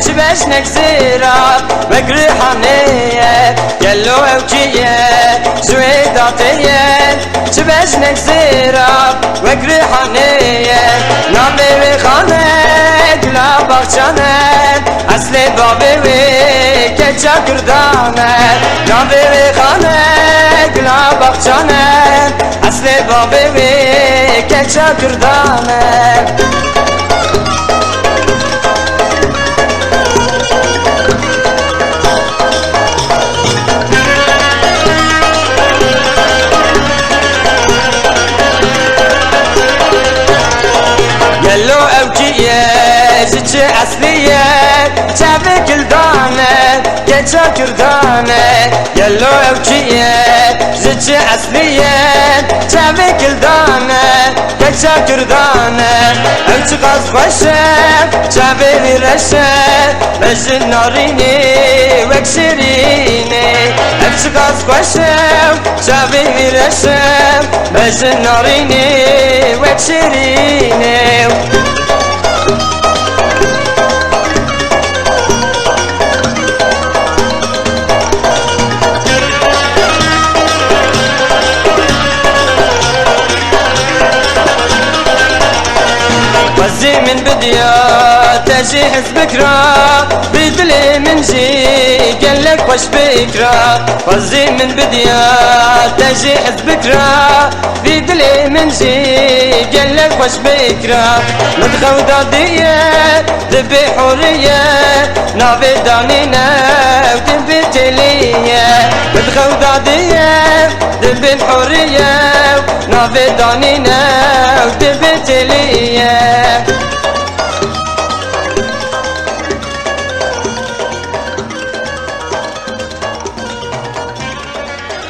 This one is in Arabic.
تبشنك زيرا وقري حنيه قالو اوكيه زويداتيه تبشنك زيرا وقري حنيه نابي خانه لا بخشانه اصل بابي وی کچا کردانه نابی خانه لا بخشانه اصل بابی وی کچا کردانه قالو اوكيه زيتش اصليه شافي كل دانه كيتشا كردانه قالو اوكيه زيتش اصليه شافي كل دانه كيتشا كردانه اوتش قاس خوشه شافي برشه بجن ناريني وكسريني اوتش قاس خوشه شافي برشه بجن ناريني وكسريني وزي من بديا تجي حزبك را بدلي من جي قالك وش بكرا وزي من بديا تجي حزبك را بدلي من جي قالك وش بكرا مدخو دادية دبي حورية نافي دانينا ودبي تلية مدخو دادية دبي حورية نافي دانينا ودبي تلية